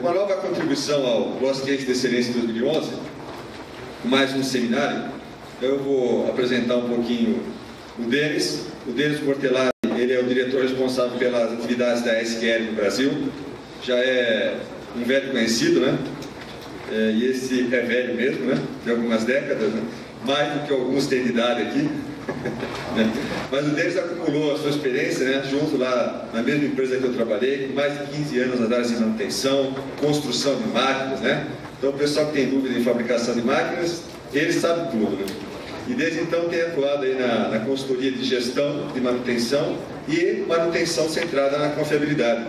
Uma nova contribuição ao Brosquete de Excelência de 2011, mais um seminário. Eu vou apresentar um pouquinho o Denis. O Denis Portelari, ele é o diretor responsável pelas atividades da SQL no Brasil. Já é um velho conhecido, né? E esse é velho mesmo, né? De algumas décadas, né? Mais do que alguns têm de idade aqui. Mas o Denis acumulou a sua experiência, né? Junto lá na mesma empresa que eu trabalhei, com mais de 15 anos nas áreas de manutenção, construção de máquinas, né? Então o pessoal que tem dúvida em fabricação de máquinas, ele sabe tudo, né? E desde então tem atuado aí na consultoria de gestão de manutenção e manutenção centrada na confiabilidade,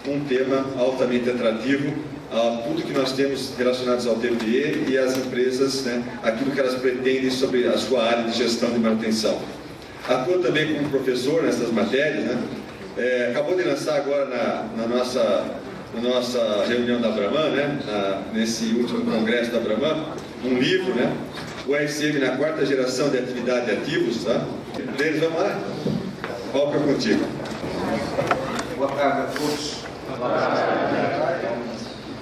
um tema altamente atrativo a tudo que nós temos relacionados ao TPE e às empresas, né, aquilo que elas pretendem sobre a sua área de gestão de manutenção. Atua também como professor nessas matérias, né? Acabou de lançar agora na nossa reunião da Abraman, né, nesse último congresso da Abraman, um livro, né, o ASM na quarta geração de atividade de ativos, tá? Deles, vamos lá? Palco é contigo. Boa tarde a todos.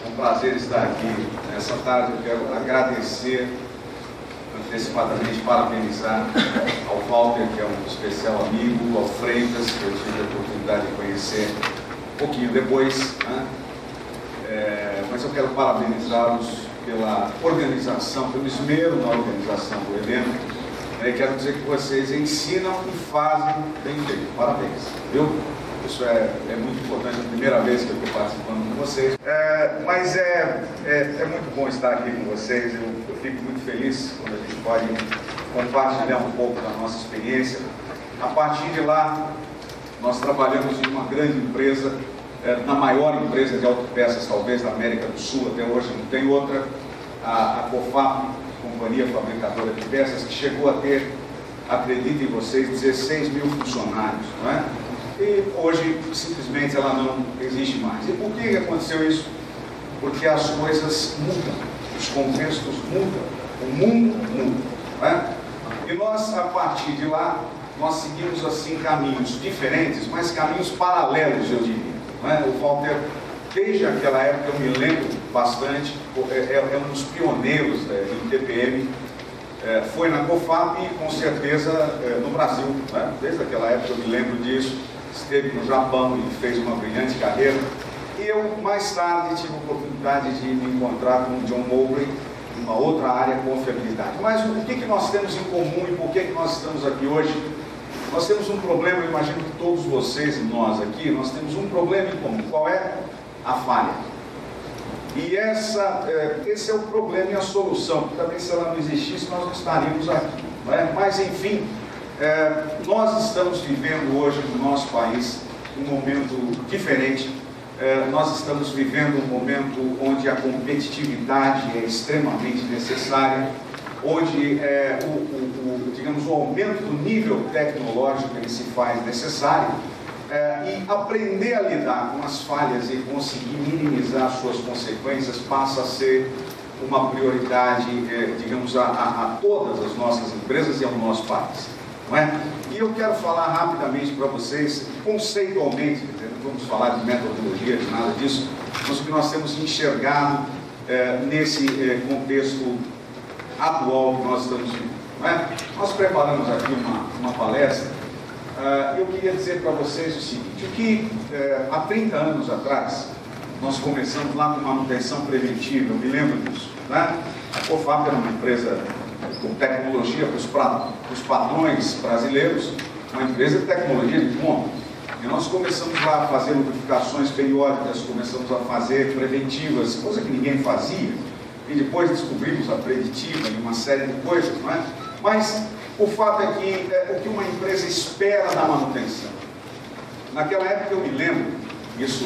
É um prazer estar aqui nessa tarde. Eu quero agradecer, antecipadamente parabenizar ao Walter, que é um especial amigo, ao Freitas, que eu tive a oportunidade de conhecer um pouquinho depois, né? Mas eu quero parabenizá-los pela organização, pelo esmero na organização do evento. Quero dizer que vocês ensinam e fazem bem feito. Parabéns, viu? Isso é muito importante, é a primeira vez que eu estou participando com vocês. Mas é muito bom estar aqui com vocês. Eu fico muito feliz quando a gente pode compartilhar um pouco da nossa experiência. A partir de lá, nós trabalhamos em uma grande empresa, na maior empresa de autopeças, talvez, da América do Sul, até hoje não tem outra, a COFAP, Companhia Fabricadora de Peças, que chegou a ter, acreditem vocês, 16 mil funcionários, não é? E hoje, simplesmente, ela não existe mais. E por que aconteceu isso? Porque as coisas mudam, os contextos mudam, o mundo muda, não é? E nós, a partir de lá, nós seguimos, assim, caminhos diferentes, mas caminhos paralelos, eu diria. O Walter, desde aquela época, eu me lembro bastante, é um dos pioneiros do TPM, foi na COFAP e com certeza no Brasil, né? Desde aquela época eu me lembro disso, esteve no Japão e fez uma brilhante carreira. E eu, mais tarde, tive a oportunidade de me encontrar com o John Mowbray, em uma outra área, confiabilidade. Mas o que nós temos em comum e por que nós estamos aqui hoje? Nós temos um problema, eu imagino que todos vocês e nós aqui, nós temos um problema em comum. Qual é? A falha. E esse é o problema e a solução, porque também se ela não existisse, nós não estaríamos aqui. Não é? Mas, enfim, nós estamos vivendo hoje no nosso país um momento diferente. Nós estamos vivendo um momento onde a competitividade é extremamente necessária, onde digamos, o aumento do nível tecnológico que se faz necessário, e aprender a lidar com as falhas e conseguir minimizar suas consequências passa a ser uma prioridade, digamos, a todas as nossas empresas e ao nosso país, não é? E eu quero falar rapidamente para vocês, conceitualmente, não vamos falar de metodologia, de nada disso, mas o que nós temos enxergado nesse contexto atual que nós estamos vivendo, não é? Nós preparamos aqui uma palestra. Eu queria dizer para vocês o seguinte, que há 30 anos atrás, nós começamos lá com manutenção preventiva, eu me lembro disso, né? A COFAP era uma empresa com tecnologia para os padrões brasileiros, uma empresa de tecnologia de ponta. E nós começamos lá a fazer lubrificações periódicas, começamos a fazer preventivas, coisa que ninguém fazia, e depois descobrimos a preditiva e uma série de coisas, não é? Mas o fato é que o que uma empresa espera da manutenção. Naquela época eu me lembro, isso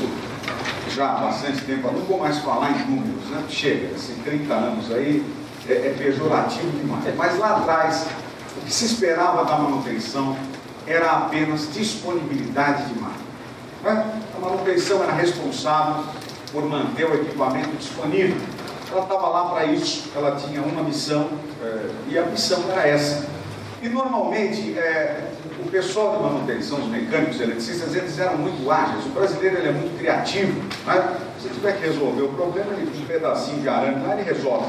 já há bastante tempo, eu não vou mais falar em números, né? Chega, assim, 30 anos aí é pejorativo demais. Mas lá atrás, o que se esperava da manutenção era apenas disponibilidade de máquina, né? A manutenção era responsável por manter o equipamento disponível. Ela estava lá para isso, ela tinha uma missão, e a missão era essa. E normalmente, o pessoal de manutenção, os mecânicos, eletricistas, eles eram muito ágeis. O brasileiro ele é muito criativo, né? Se tiver que resolver o problema, ele com um pedacinho de arame lá, ele resolve.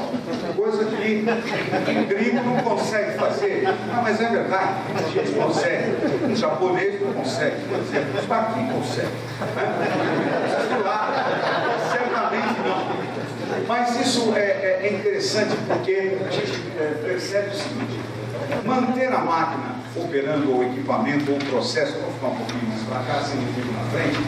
Coisa que o gringo não consegue fazer. Não, mas é verdade, a gente consegue. O japonês não consegue fazer, os daqui conseguem. Né? Lá, certamente não. Mas isso é interessante porque a gente percebe o seguinte: manter a máquina operando, ou equipamento, ou processo, vou ficar um pouquinho mais para cá, sem ir na frente,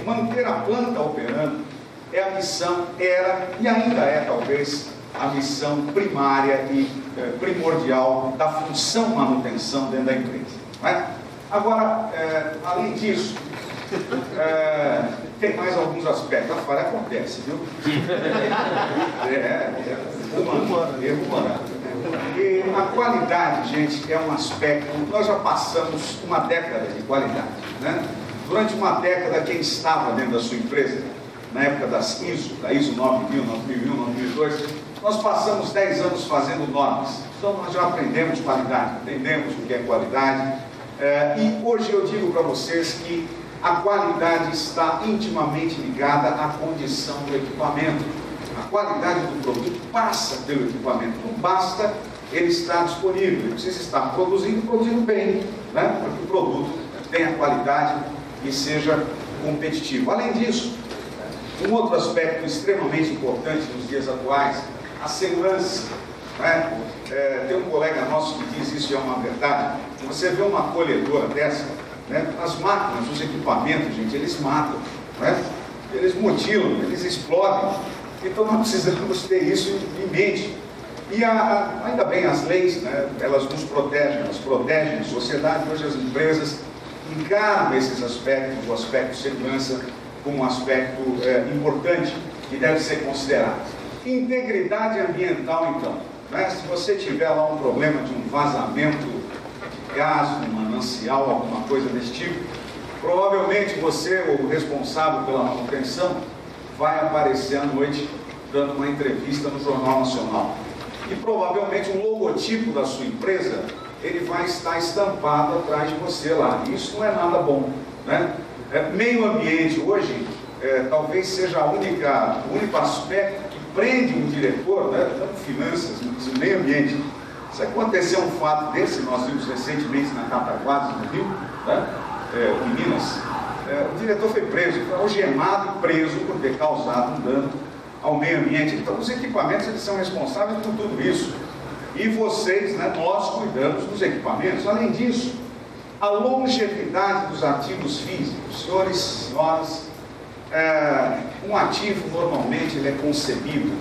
manter a planta operando é a missão, era e ainda é talvez a missão primária e primordial da função manutenção dentro da empresa. Né? Agora, além disso, tem mais alguns aspectos. A falha acontece, viu? Erro humano. E a qualidade, gente, é um aspecto. Nós já passamos uma década de qualidade, né? Durante uma década, quem estava dentro da sua empresa, na época das ISO, da ISO 9000, 9001, 9002, nós passamos 10 anos fazendo normas. Então nós já aprendemos qualidade, entendemos o que é qualidade. E hoje eu digo para vocês que a qualidade está intimamente ligada à condição do equipamento. A qualidade do produto passa pelo equipamento. Não basta ele estar disponível, ele precisa estar produzindo bem, né? Para que o produto tenha qualidade e seja competitivo. Além disso, um outro aspecto extremamente importante nos dias atuais, a segurança. Né? Tem um colega nosso que diz isso, é uma verdade. Você vê uma colhedora dessa, né? As máquinas, os equipamentos, gente, eles matam, né? Eles mutilam, eles explodem. Então nós precisamos ter isso em mente. E ainda bem, as leis, né? Elas nos protegem, elas protegem a sociedade. Hoje as empresas encaram esses aspectos, o aspecto de segurança, como um aspecto importante que deve ser considerado. Integridade ambiental, então. Né? Se você tiver lá um problema de um vazamento de gás, um manancial, alguma coisa desse tipo, provavelmente você, ou o responsável pela manutenção, vai aparecer à noite dando uma entrevista no Jornal Nacional. E provavelmente o logotipo da sua empresa, ele vai estar estampado atrás de você lá. Isso não é nada bom, né? Meio ambiente hoje, talvez seja o único aspecto que prende um diretor, né? Tanto finanças, mas o meio ambiente. Se acontecer um fato desse, nós vimos recentemente na Cataguases, no Rio, né? Em Minas, o diretor foi preso, foi algemado e preso por ter causado um dano ao meio ambiente. Então, os equipamentos, eles são responsáveis por tudo isso. E vocês, né, nós cuidamos dos equipamentos. Além disso, a longevidade dos ativos físicos. Senhores e senhoras, um ativo, normalmente, ele é concebido,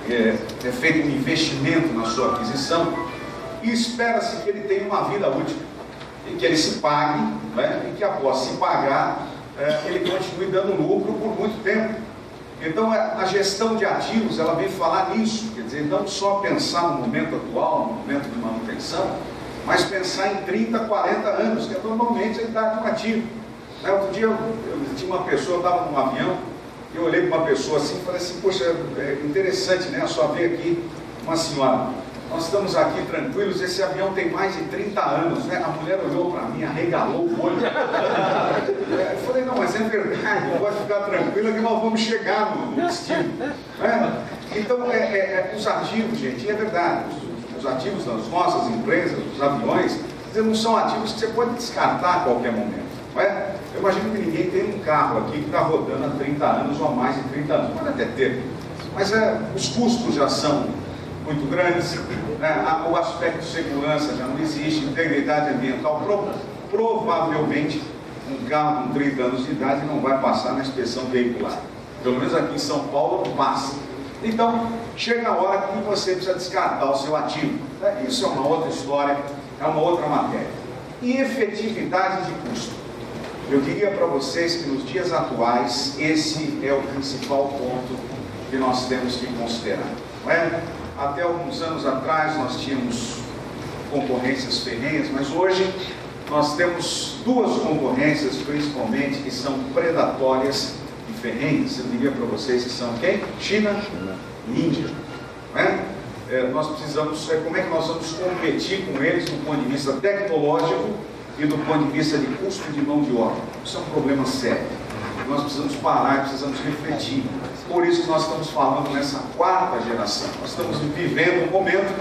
é feito um investimento na sua aquisição e espera-se que ele tenha uma vida útil. E que ele se pague, né, e que após se pagar, ele continue dando lucro por muito tempo. Então a gestão de ativos, ela vem falar nisso, quer dizer, não só pensar no momento atual, no momento de manutenção, mas pensar em 30, 40 anos, que é normalmente a idade de um ativo. Outro dia eu tinha uma pessoa, eu estava num avião, e eu olhei para uma pessoa assim e falei assim, poxa, é interessante, né? Só ver aqui uma senhora. Nós estamos aqui tranquilos, esse avião tem mais de 30 anos, né? A mulher olhou para mim, arregalou o olho. Eu falei, não, mas é verdade, pode ficar tranquila que nós vamos chegar no destino. Né? Então, os ativos, gente, é verdade, os ativos das nossas empresas, os aviões, não são ativos que você pode descartar a qualquer momento. Né? Eu imagino que ninguém tem um carro aqui que está rodando há 30 anos ou há mais de 30 anos, pode até ter, mas os custos já são muito grandes, né? O aspecto de segurança já não existe, integridade ambiental, provavelmente um carro com 30 anos de idade não vai passar na inspeção veicular. Pelo menos aqui em São Paulo não passa. Então, chega a hora que você precisa descartar o seu ativo. Isso é uma outra história, é uma outra matéria. E efetividade de custo. Eu diria para vocês que nos dias atuais, esse é o principal ponto que nós temos que considerar. Não é? Até alguns anos atrás nós tínhamos concorrências ferrenhas, mas hoje nós temos duas concorrências, principalmente, que são predatórias e ferrenhas. Eu diria para vocês que são quem? China e Índia. Não é? nós precisamos, como é que nós vamos competir com eles do ponto de vista tecnológico e do ponto de vista de custo de mão de obra. Isso é um problema sério. Nós precisamos parar e precisamos refletir. Por isso que nós estamos falando nessa quarta geração. Nós estamos vivendo um momento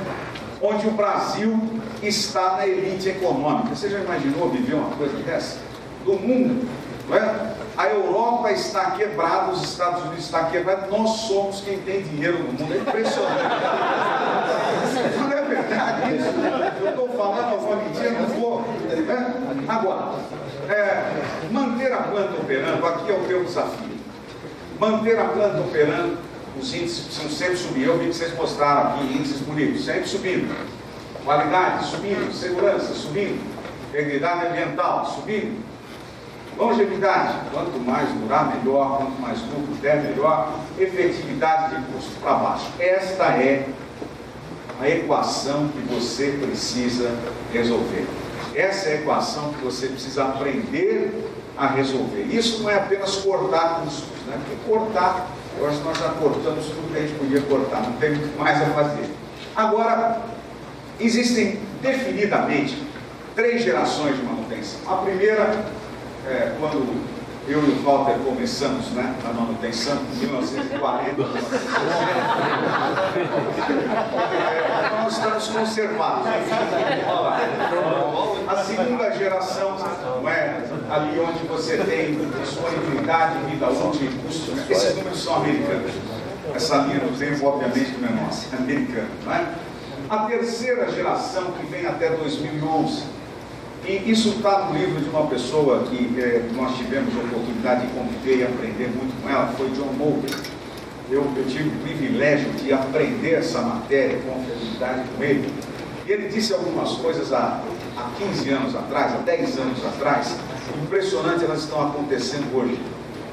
onde o Brasil está na elite econômica. Você já imaginou viver uma coisa dessa? Do mundo, não é? A Europa está quebrada, os Estados Unidos estão quebrados, nós somos quem tem dinheiro no mundo. É impressionante. Não é verdade isso? Eu estou falando alguma mentira, não vou. Né? Agora, manter a planta operando, aqui é o meu desafio. Manter a planta operando, os índices precisam sempre subir. Eu vi que vocês mostraram aqui índices bonitos, sempre subindo. Qualidade subindo, segurança subindo, integridade ambiental subindo. Longevidade, quanto mais durar, melhor, quanto mais lucro der, melhor. Efetividade de custo para baixo. Esta é a equação que você precisa resolver. Essa é a equação que você precisa aprender a resolver. Isso não é apenas cortar custos, né? Porque cortar, eu acho que nós já cortamos tudo que a gente podia cortar, não tem muito mais a fazer. Agora, existem definidamente 3 gerações de manutenção. A primeira, quando eu e o Walter começamos, né, na manutenção, em 1940, nós estamos conservados. A segunda geração, não é, ali onde você tem disponibilidade, vida útil e custo, né? Esses números são americanos. Essa linha do tempo, obviamente, não é nossa, é americana, não é? A terceira geração, que vem até 2011, e isso está no livro de uma pessoa que nós tivemos a oportunidade de conviver e aprender muito com ela, foi John Mulder. Eu tive o privilégio de aprender essa matéria com fidelidade com ele. E ele disse algumas coisas há 15 anos atrás, há 10 anos atrás, impressionante, elas estão acontecendo hoje.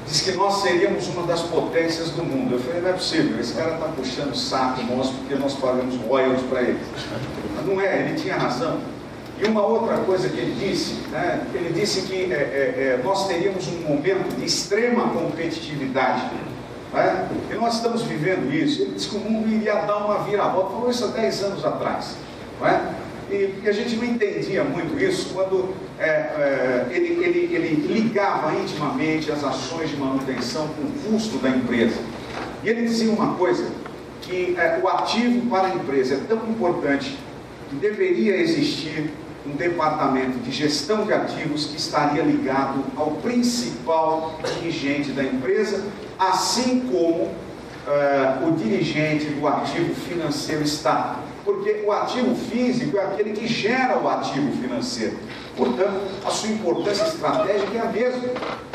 Diz que nós seríamos uma das potências do mundo. Eu falei, não é possível, esse cara está puxando o saco nosso porque nós pagamos royalties para ele. Mas não é, ele tinha razão. E uma outra coisa que ele disse, né, ele disse que nós teríamos um momento de extrema competitividade. Né, e nós estamos vivendo isso. Ele disse que o mundo iria dar uma viravolta, falou isso há 10 anos atrás. Né, e a gente não entendia muito isso quando ele ligava intimamente as ações de manutenção com o custo da empresa. E ele dizia uma coisa, que o ativo para a empresa é tão importante que deveria existir um departamento de gestão de ativos que estaria ligado ao principal dirigente da empresa, assim como o dirigente do ativo financeiro está. Porque o ativo físico é aquele que gera o ativo financeiro. Portanto, a sua importância estratégica é a mesma.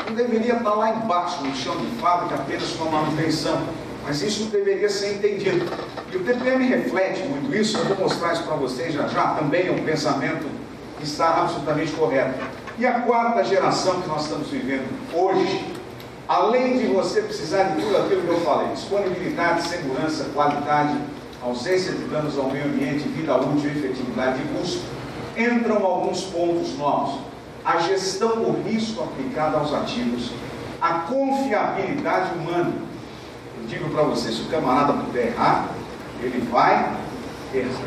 Não deveria estar lá embaixo, no chão de fábrica, apenas com a manutenção. Mas isso deveria ser entendido. E o TPM reflete muito isso. Eu vou mostrar isso para vocês já já. Também é um pensamento que está absolutamente correto. E a quarta geração que nós estamos vivendo hoje, além de você precisar de tudo aquilo que eu falei, disponibilidade, segurança, qualidade, ausência de danos ao meio ambiente, vida útil, efetividade e custo, entram alguns pontos novos. A gestão do risco aplicada aos ativos, a confiabilidade humana. Eu digo para vocês, se o camarada puder errar, ele vai errar.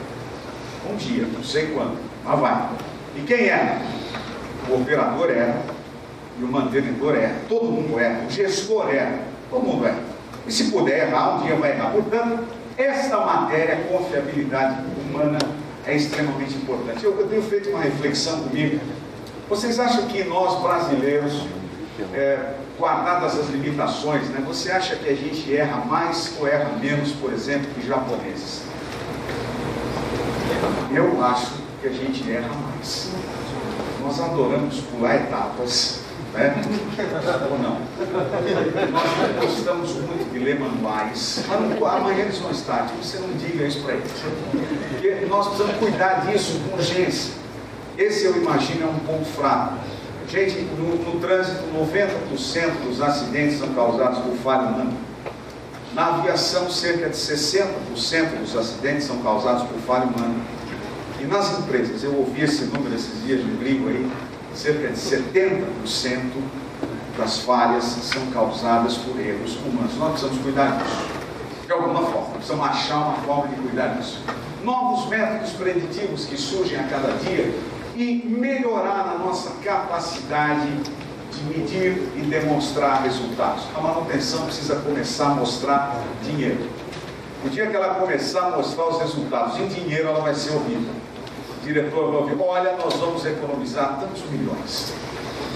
Um dia, não sei quando, mas vai. E quem erra? O operador erra, e o mantenedor erra, todo mundo erra, o gestor erra, todo mundo erra. E se puder errar, um dia vai errar. Portanto, esta matéria, confiabilidade humana, é extremamente importante. Eu tenho feito uma reflexão comigo. Vocês acham que nós, brasileiros, guardadas as limitações, né, você acha que a gente erra mais ou erra menos, por exemplo, que japoneses? Eu acho que a gente erra mais. Nós adoramos pular etapas, né? Ou não? Nós não gostamos muito de ler manuais. Amanhã eles vão estar, você não diga isso para eles. Porque nós precisamos cuidar disso com urgência. Esse, eu imagino, é um ponto fraco. Gente, no trânsito, 90% dos acidentes são causados por falha humana. Na aviação, cerca de 60% dos acidentes são causados por falha humana. E nas empresas, eu ouvi esse número esses dias no gringo aí, cerca de 70% das falhas são causadas por erros humanos. Nós precisamos cuidar disso, de alguma forma. precisamos achar uma forma de cuidar disso. Novos métodos preditivos que surgem a cada dia e melhorar a nossa capacidade de medir e demonstrar resultados. A manutenção precisa começar a mostrar dinheiro. O dia que ela começar a mostrar os resultados em dinheiro, ela vai ser ouvida. O diretor vai ouvir: olha, nós vamos economizar tantos milhões.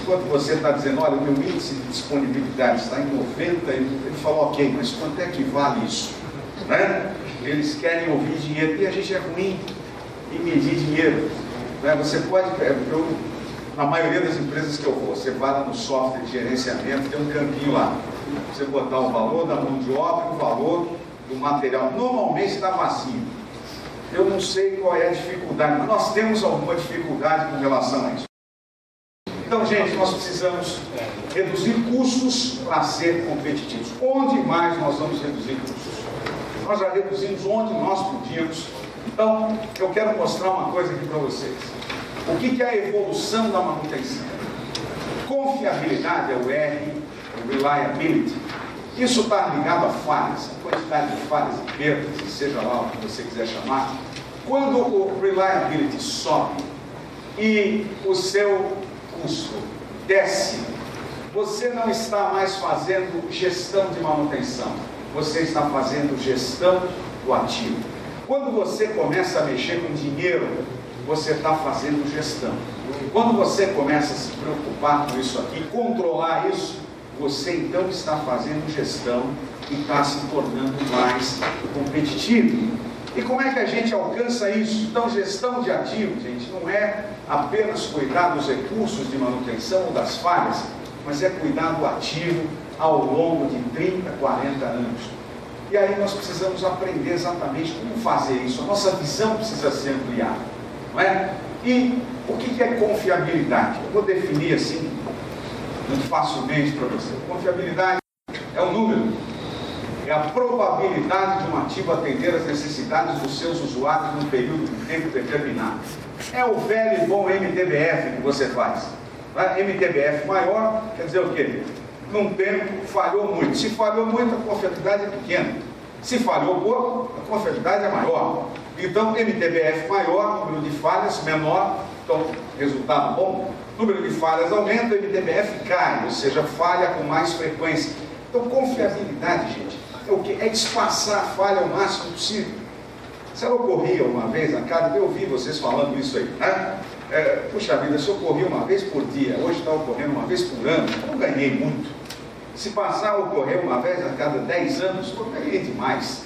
Enquanto você está dizendo: olha, o meu índice de disponibilidade está em 90, ele falou: ok, mas quanto é que vale isso? Né? Eles querem ouvir dinheiro, e a gente é ruim em medir dinheiro. Né? Você pode, na maioria das empresas que eu vou, você vai lá no software de gerenciamento, tem um campinho lá. Você botar o valor da mão de obra e o valor do material. Normalmente está vazio. Eu não sei qual é a dificuldade, mas nós temos alguma dificuldade com relação a isso. Então, gente, nós precisamos reduzir custos para ser competitivos. Onde mais nós vamos reduzir custos? Nós já reduzimos onde nós podíamos. Então, eu quero mostrar uma coisa aqui para vocês. O que é a evolução da manutenção? Confiabilidade é o R, o reliability. Isso está ligado a falhas, a quantidade de falhas e perdas, seja lá o que você quiser chamar. Quando o reliability sobe e o seu custo desce, você não está mais fazendo gestão de manutenção, você está fazendo gestão do ativo. Quando você começa a mexer com dinheiro, você está fazendo gestão. Quando você começa a se preocupar com isso aqui, controlar isso, você então está fazendo gestão e está se tornando mais competitivo. E como é que a gente alcança isso? Então, gestão de ativos, gente, não é apenas cuidar dos recursos de manutenção ou das falhas, mas é cuidar do ativo ao longo de 30, 40 anos. E aí nós precisamos aprender exatamente como fazer isso. A nossa visão precisa ser ampliada, não é? E o que é confiabilidade? Eu vou definir assim, muito facilmente para você. Confiabilidade é um número. É a probabilidade de um ativo atender às necessidades dos seus usuários num período de tempo determinado. É o velho e bom MTBF que você faz. MTBF maior quer dizer o quê? Num tempo falhou muito. Se falhou muito, a confiabilidade é pequena. Se falhou pouco, a confiabilidade é maior. Então, MTBF maior, número de falhas menor, então, resultado bom. Número de falhas aumenta, o MTBF cai, ou seja, falha com mais frequência. Então, confiabilidade, gente, é o quê? É espaçar a falha o máximo possível. Se ela ocorria uma vez a cada, eu ouvi vocês falando isso aí, né? Puxa vida, se ocorria uma vez por dia, hoje está ocorrendo uma vez por ano, eu não ganhei muito. Se passar a ocorrer uma vez a cada 10 anos, eu ganhei demais.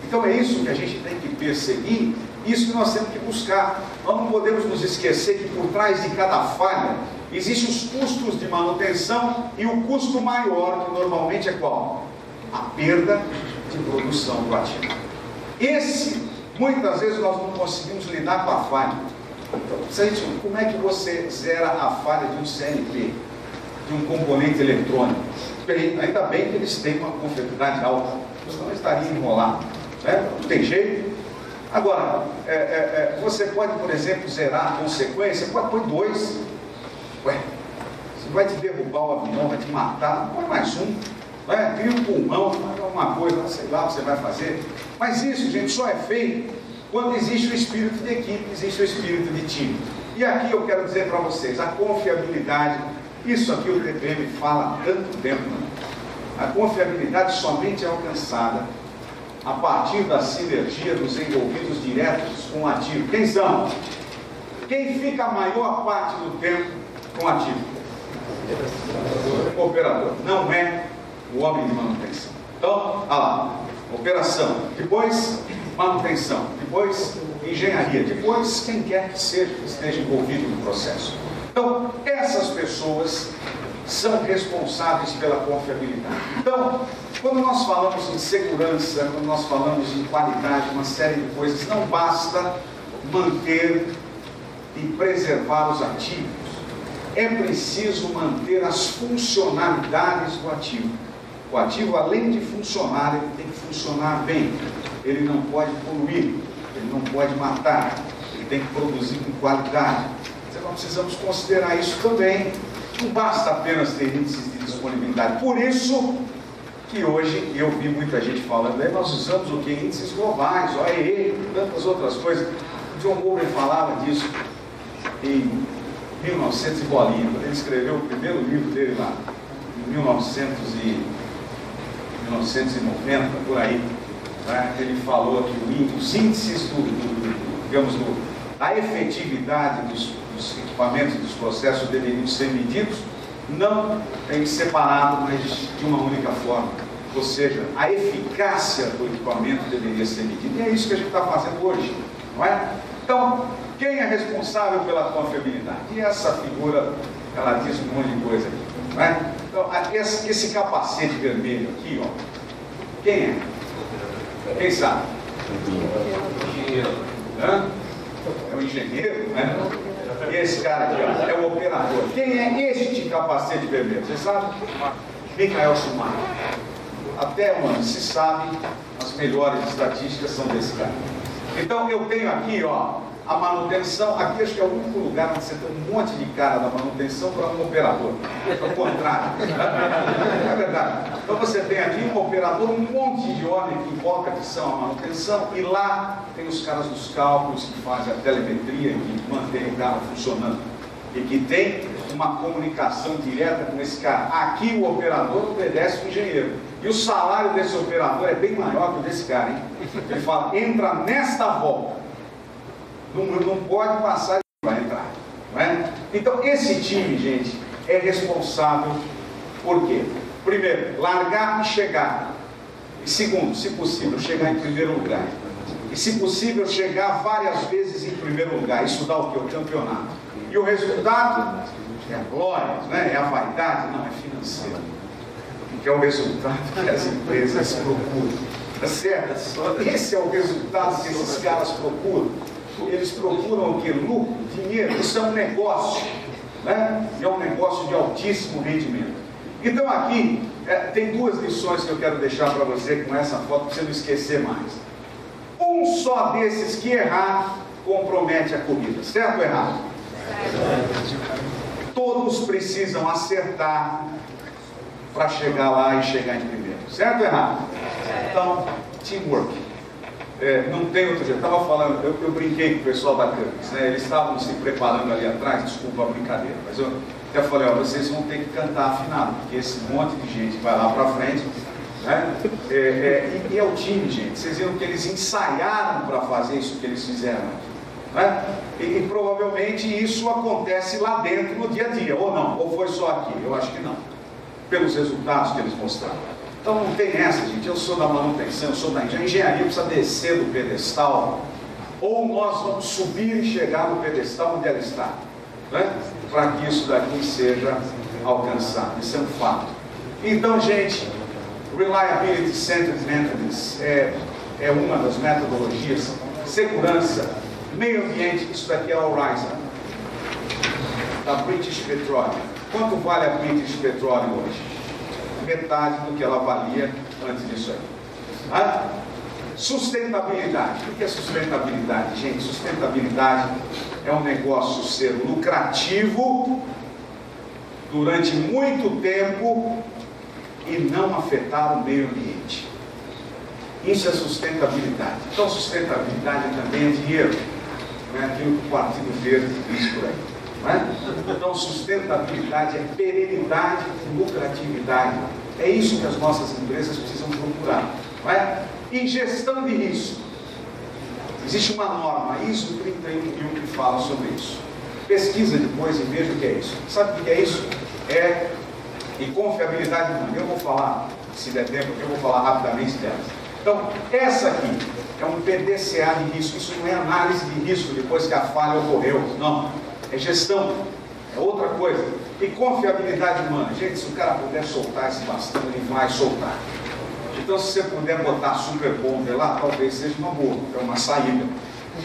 Então é isso que a gente tem que perseguir, isso que nós temos que buscar. Nós não podemos nos esquecer que por trás de cada falha, existem os custos de manutenção e o custo maior, que normalmente é qual? A perda de produção do ativo. Esse, muitas vezes nós não conseguimos lidar com a falha. Então, como é que você zera a falha de um CLP, de um componente eletrônico? Bem, ainda bem que eles têm uma confiabilidade alta, senão estaria enrolado, né? Não tem jeito. Agora, você pode, por exemplo, zerar a consequência, pode pôr 2. Ué, você vai te derrubar o avião, vai te matar, põe mais um. Cria um pulmão, uma coisa, sei lá o que você vai fazer. Mas isso, gente, só é feito quando existe o espírito de equipe, existe o espírito de time. E aqui eu quero dizer para vocês, a confiabilidade, isso aqui o TPM fala há tanto tempo, né? A confiabilidade somente é alcançada a partir da sinergia dos envolvidos diretos com o ativo. Quem são? Quem fica a maior parte do tempo com o ativo? O operador. Não é o homem de manutenção. Então, olha lá, operação, depois manutenção, depois engenharia, depois quem quer que seja que esteja envolvido no processo. Então, essas pessoas são responsáveis pela confiabilidade. Então, quando nós falamos em segurança, quando nós falamos em qualidade, uma série de coisas, não basta manter e preservar os ativos. É preciso manter as funcionalidades do ativo. O ativo, além de funcionar, ele tem que funcionar bem. Ele não pode poluir, ele não pode matar, ele tem que produzir com qualidade. Então, nós precisamos considerar isso também. Não basta apenas ter índices de disponibilidade. Por isso, que hoje eu vi muita gente falando, aí nós usamos o que? Índices globais, OEE, tantas outras coisas. O John Moore falava disso em 1900 e bolinha, quando ele escreveu o primeiro livro dele lá, em 1990, por aí, né? Ele falou que os índices da efetividade dos equipamentos, dos processos deveriam ser medidos, não separado, mas de uma única forma. Ou seja, a eficácia do equipamento deveria ser medida. E é isso que a gente está fazendo hoje, não é? Então, quem é responsável pela confiabilidade? E essa figura, ela diz um monte de coisa aqui, não é? Então, esse capacete vermelho aqui, ó, quem é? Quem sabe? Engenheiro. Hã? É o engenheiro, né? E esse cara aqui, ó, é o operador. Quem é este capacete vermelho? Você sabe? Michael Schumacher. Até onde se sabe, as melhores estatísticas são desse cara. Então eu tenho aqui, ó, a manutenção. Aqui acho que é o único lugar onde você tem um monte de cara da manutenção para um operador. Ao contrário. É verdade. Então você tem aqui um operador, um monte de homem que invoca que são a manutenção, e lá tem os caras dos cálculos que fazem a telemetria, que mantém o carro funcionando. E que tem uma comunicação direta com esse cara. Aqui o operador obedece o engenheiro. E o salário desse operador é bem maior que o desse cara, hein? Ele fala, entra nesta volta. Não pode passar e vai entrar. Não é? Então esse time, gente, é responsável por quê? Primeiro, largar e chegar. E segundo, se possível, chegar em primeiro lugar. E se possível, chegar várias vezes em primeiro lugar. Isso dá o quê? O campeonato. E o resultado é a glória, né? É a vaidade? Não, é financeiro. Que é o resultado que as empresas procuram. Tá certo? Esse é o resultado que esses caras procuram. Eles procuram o que? Lucro, dinheiro. Isso é um negócio, né? E é um negócio de altíssimo rendimento. Então aqui tem duas lições que eu quero deixar para você com essa foto, para você não esquecer mais. Um só desses que errar compromete a corrida. Certo ou errado? Todos precisam acertar para chegar lá e chegar em primeiro. Certo ou errado? Então, teamwork. Não tem outro jeito. Eu estava falando, eu brinquei com o pessoal da Campus, né? Eles estavam se preparando ali atrás, desculpa a brincadeira, mas eu até falei, ó, vocês vão ter que cantar afinado, porque esse monte de gente vai lá para frente, né? E é o time, gente. Vocês viram que eles ensaiaram para fazer isso que eles fizeram aqui, né? E provavelmente isso acontece lá dentro no dia a dia, ou não? Ou foi só aqui? Eu acho que não. Pelos resultados que eles mostraram. Então não tem essa, gente. Eu sou da manutenção, eu sou da engenharia. A engenharia precisa descer do pedestal, ou nós vamos subir e chegar no pedestal onde ela está, né? Para que isso daqui seja alcançado. Isso é um fato. Então, gente, Reliability Centered Maintenance é uma das metodologias. Segurança, meio ambiente, isso daqui é a Horizon, da British Petroleum. Quanto vale a British Petroleum hoje? Metade do que ela valia antes disso aí. Sustentabilidade. O que é sustentabilidade? Gente, sustentabilidade é um negócio ser lucrativo durante muito tempo e não afetar o meio ambiente. Isso é sustentabilidade. Então, sustentabilidade também é dinheiro. Não é aquilo que o Partido Verde diz por aí. Não é? Então, sustentabilidade é perenidade e lucratividade. É isso que as nossas empresas precisam procurar. Não é? E gestão de risco. Existe uma norma, ISO 31001, que fala sobre isso. Pesquisa depois e veja o que é isso. Sabe o que é isso? E confiabilidade humana. Eu vou falar, se der tempo, eu vou falar rapidamente delas. Então, essa aqui é um PDCA de risco. Isso não é análise de risco depois que a falha ocorreu. Não. É gestão. É outra coisa. E confiabilidade humana. Gente, se o cara puder soltar esse bastão, ele vai soltar. Então, se você puder botar super bonder lá, talvez seja uma boa, é uma saída.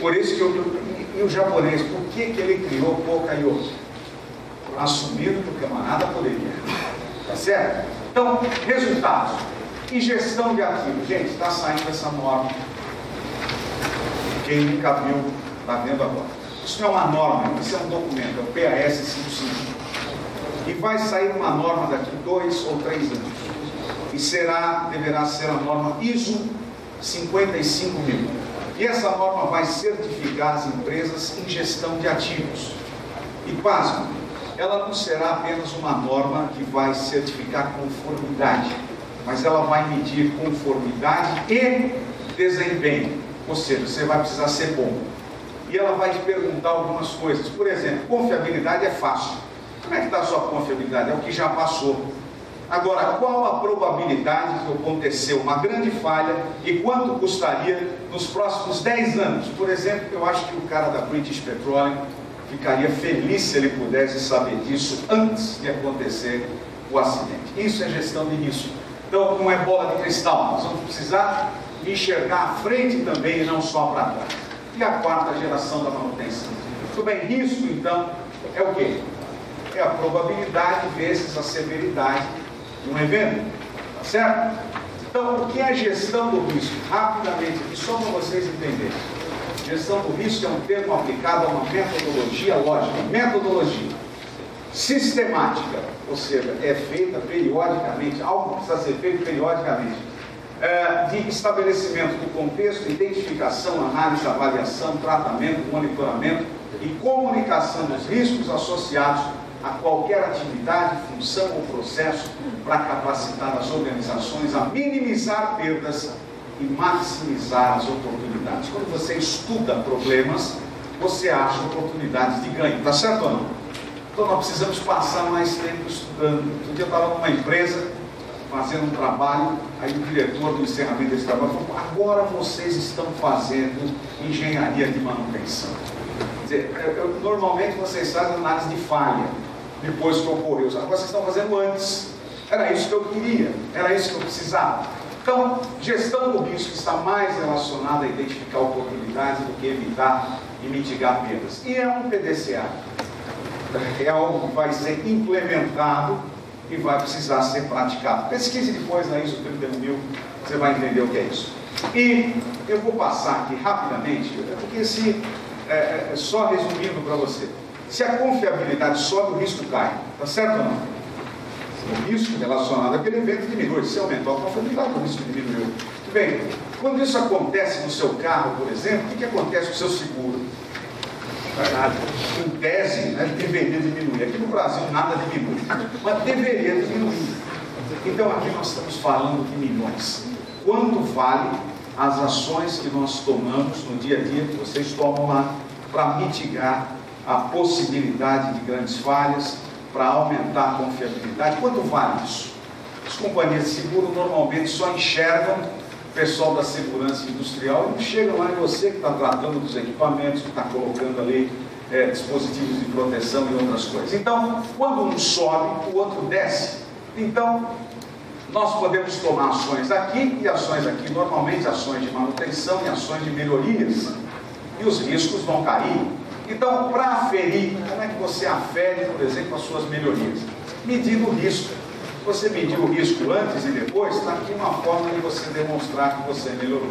Por isso que e o japonês, por que ele criou Pokayo? Assumindo que o camarada poderia. Tá certo? Então, resultados. E gestão de ativos. Gente, está saindo essa norma. Quem nunca viu, está vendo agora. Isso não é uma norma, isso é um documento, é o PAS 55. E vai sair uma norma daqui 2 ou 3 anos. e deverá ser a norma ISO 55000. E essa norma vai certificar as empresas em gestão de ativos. E pasme, ela não será apenas uma norma que vai certificar conformidade, mas ela vai medir conformidade e desempenho. Ou seja, você vai precisar ser bom. E ela vai te perguntar algumas coisas. Por exemplo, confiabilidade é fácil. Como é que está a sua confiabilidade? É o que já passou. Agora, qual a probabilidade de acontecer uma grande falha e quanto custaria nos próximos 10 anos? Por exemplo, eu acho que o cara da British Petroleum ficaria feliz se ele pudesse saber disso antes de acontecer o acidente. Isso é gestão de risco. Então, não é bola de cristal. Nós vamos precisar enxergar à frente também e não só para trás. E a quarta geração da manutenção. Muito bem, risco, então, é o quê? É a probabilidade vezes a severidade de um evento, tá certo? Então, o que é gestão do risco? Rapidamente, aqui só para vocês entenderem. Gestão do risco é um termo aplicado a uma metodologia lógica, metodologia sistemática, ou seja, é feita periodicamente, algo que precisa ser feito periodicamente, de estabelecimento do contexto, identificação, análise, avaliação, tratamento, monitoramento e comunicação dos riscos associados a qualquer atividade, função ou processo para capacitar as organizações a minimizar perdas e maximizar as oportunidades. Quando você estuda problemas, você acha oportunidades de ganho, tá certo ou não? Então nós precisamos passar mais tempo estudando. Um dia eu estava numa empresa fazendo um trabalho, aí o diretor do encerramento desse trabalho falou: agora vocês estão fazendo engenharia de manutenção. Quer dizer, normalmente vocês fazem análise de falha depois que ocorreu, agora vocês estão fazendo antes. Era isso que eu queria, era isso que eu precisava. Então, gestão do risco está mais relacionada a identificar oportunidades do que evitar e mitigar perdas. E é um PDCA. É algo que vai ser implementado e vai precisar ser praticado. Pesquise depois na ISO 31000, você vai entender o que é isso. E eu vou passar aqui rapidamente, porque só resumindo para você, se a confiabilidade sobe, o risco cai. Está certo ou não? O risco relacionado àquele evento diminui. Se aumentou a confiabilidade, o risco diminuiu. Muito bem, quando isso acontece no seu carro, por exemplo, o que acontece com o seu seguro? Nada. Em tese, deveria diminuir. Aqui no Brasil nada diminui, mas deveria diminuir. Então aqui nós estamos falando de milhões. Quanto vale as ações que nós tomamos no dia a dia, que vocês tomam lá, para mitigar a possibilidade de grandes falhas, para aumentar a confiabilidade? Quanto vale isso? As companhias de seguro normalmente só enxergam o pessoal da segurança industrial e não chegam lá em você que está tratando dos equipamentos, que está colocando ali dispositivos de proteção e outras coisas. Então, quando um sobe, o outro desce. Então, nós podemos tomar ações aqui e ações aqui, normalmente ações de manutenção e ações de melhorias, e os riscos vão cair. Então, para aferir, como é que você afere, por exemplo, as suas melhorias? Medindo o risco. Se você medir o risco antes e depois, está aqui uma forma de você demonstrar que você melhorou.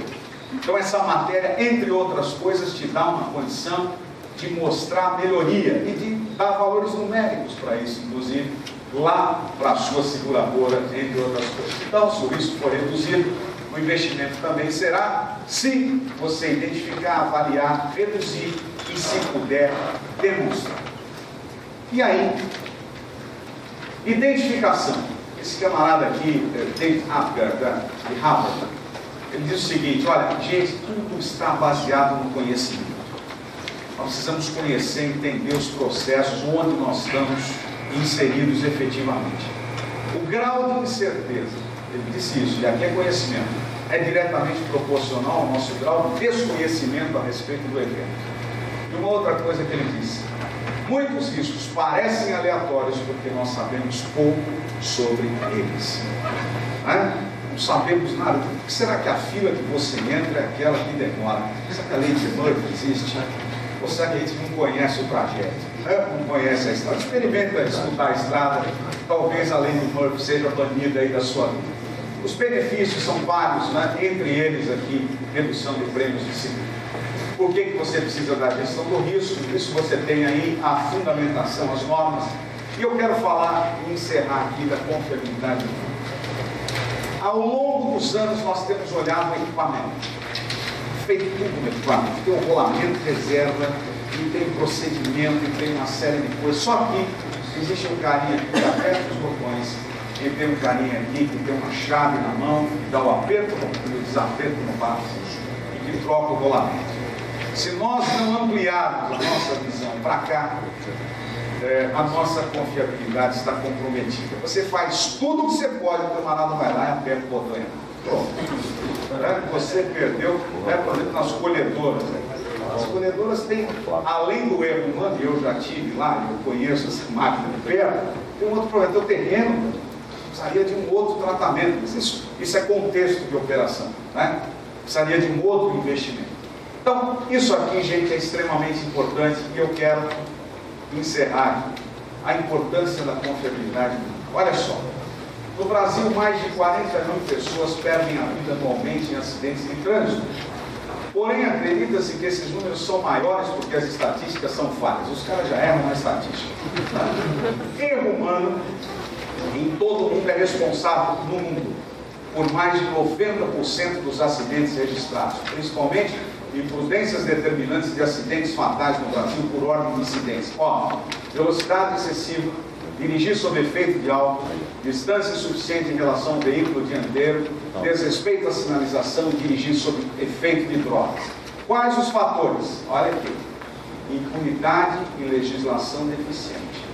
Então, essa matéria, entre outras coisas, te dá uma condição de mostrar a melhoria e de dar valores numéricos para isso, inclusive, lá para a sua seguradora, entre outras coisas. Então, se o risco for reduzido, o investimento também será, se você identificar, avaliar, reduzir e, se puder, demonstrar. E aí, identificação. Esse camarada aqui, David Apgar, de Harvard, ele diz o seguinte: olha, gente, tudo está baseado no conhecimento. Nós precisamos conhecer, entender os processos, onde nós estamos inseridos efetivamente. O grau de incerteza, ele disse isso, e aqui é conhecimento, é diretamente proporcional ao nosso grau de desconhecimento a respeito do evento. E uma outra coisa que ele disse: muitos riscos parecem aleatórios porque nós sabemos pouco sobre eles. Não sabemos nada. Por que será que a fila que você entra é aquela que demora? Será que a lei de Murphy existe? Ou será que a gente não conhece o trajeto? Não conhece a estrada? Experimenta escutar a estrada. Talvez a lei de Murphy seja banida aí da sua vida. Os benefícios são vários, entre eles aqui, redução de prêmios de seguro. Por que você precisa da gestão do risco? Isso você tem aí a fundamentação, as normas. E eu quero falar e encerrar aqui da confiabilidade. Ao longo dos anos, nós temos olhado o equipamento, feito tudo no equipamento. Tem um rolamento de reserva, e tem procedimento, e tem uma série de coisas. Só que existe um carinha aqui que aperta os botões, e tem um carinha aqui que tem uma chave na mão, que dá o aperto e o desaperto no passo, e que troca o rolamento. Se nós não ampliarmos a nossa visão para cá, a nossa confiabilidade está comprometida. Você faz tudo o que você pode, o camarada vai lá e aperta o botão e pronto. Você perdeu, por exemplo, nas colhedoras. As colhedoras têm, além do erro humano, eu já tive lá, eu conheço essa máquina de perto, tem um outro problema, o terreno precisaria de um outro tratamento. Isso é contexto de operação, né? Precisaria de um outro investimento. Então, isso aqui, gente, é extremamente importante e eu quero encerrar a importância da confiabilidade. Olha só, no Brasil, mais de 40 mil pessoas perdem a vida anualmente em acidentes de trânsito. Porém, acredita-se que esses números são maiores porque as estatísticas são falhas. Os caras já erram na estatística. Erro humano em todo mundo é responsável no mundo por mais de 90% dos acidentes registrados, principalmente imprudências determinantes de acidentes fatais no Brasil por ordem de incidência. Velocidade excessiva, dirigir sob efeito de álcool, distância insuficiente em relação ao veículo dianteiro, desrespeito à sinalização e dirigir sob efeito de drogas. Quais os fatores? Olha aqui. Impunidade e legislação deficiente,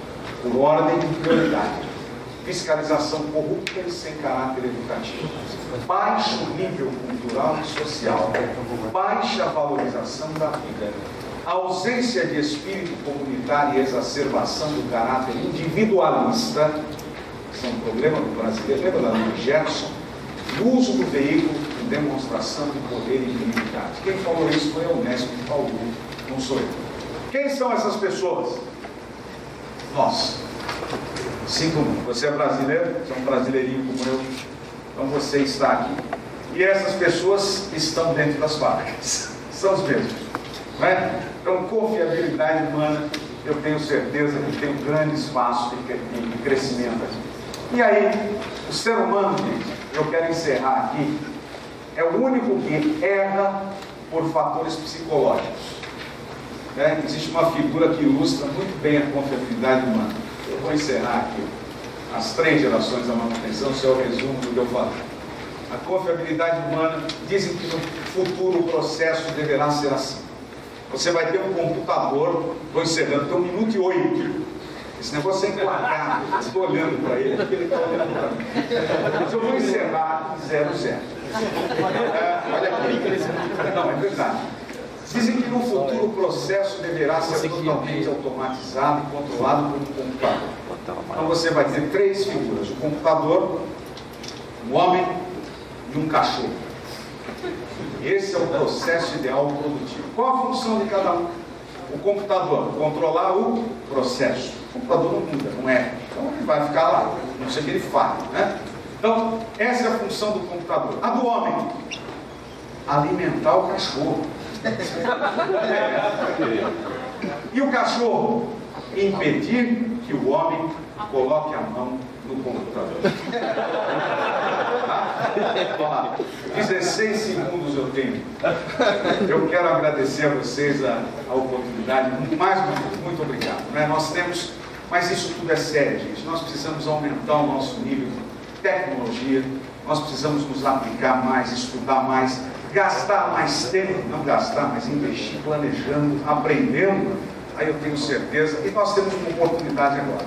por ordem de prioridade. Fiscalização corrupta e sem caráter educativo. Baixo nível cultural e social. Baixa valorização da vida. Ausência de espírito comunitário e exacerbação do caráter individualista, que são um problema do brasileiro. Lembra da Lei Gerson? O uso do veículo em demonstração de poder e dignidade. Quem falou isso foi a Unesco que falou, não sou eu. Quem são essas pessoas? Nós. Sinto muito. Você é brasileiro, você é um brasileirinho como eu, então você está aqui. E essas pessoas estão dentro das fábricas. São os mesmos. Não é? Então, confiabilidade humana, eu tenho certeza que tem um grande espaço de crescimento aqui. E aí, o ser humano, gente, eu quero encerrar aqui, é o único que erra por fatores psicológicos. Existe uma figura que ilustra muito bem a confiabilidade humana. Eu vou encerrar aqui as 3 gerações da manutenção, isso é o resumo do que eu falei. A confiabilidade humana, dizem que no futuro o processo deverá ser assim. Você vai ter um computador, vou encerrando, tem 1 minuto e 8. Esse negócio é enquadrado, eu estou olhando para ele, porque ele está olhando para mim. Mas eu vou encerrar 00. Olha aqui. Não, é verdade. Dizem que no futuro o processo deverá ser totalmente automatizado e controlado por um computador. Então você vai ter 3 figuras: o computador, um homem e um cachorro. Esse é o processo ideal produtivo. Qual a função de cada um? O computador, controlar o processo. O computador não muda, não é? Então ele vai ficar lá, não sei o que ele faz, né? Então, essa é a função do computador. A do homem, alimentar o cachorro. E o cachorro, impedir que o homem coloque a mão no computador. Tá? 16 segundos eu tenho. Eu quero agradecer a vocês a oportunidade. Muito obrigado. Nós temos, mas isso tudo é sério, gente. Nós precisamos aumentar o nosso nível de tecnologia. Nós precisamos nos aplicar mais, estudar mais, gastar mais tempo, não gastar, mas investir, planejando, aprendendo. Aí eu tenho certeza. E nós temos uma oportunidade agora.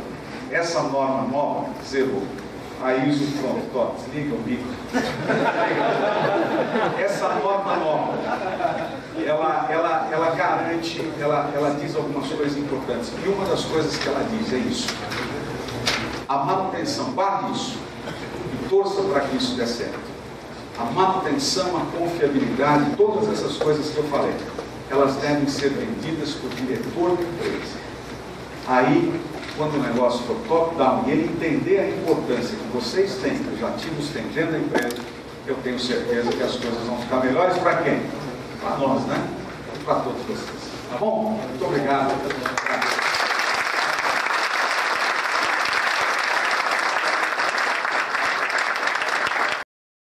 Essa norma nova zerou. Aí usa o pronto, desliga o bico. Essa norma nova, ela garante, ela diz algumas coisas importantes. E uma das coisas que ela diz é isso. A manutenção, guarde isso. E torça para que isso dê certo. A manutenção, a confiabilidade, todas essas coisas que eu falei, elas devem ser vendidas por diretor da empresa. Aí, quando o negócio for top-down e ele entender a importância que vocês têm, que os ativos têm dentro da empresa, eu tenho certeza que as coisas vão ficar melhores para quem? Para nós, né? E para todos vocês. Tá bom? Muito obrigado.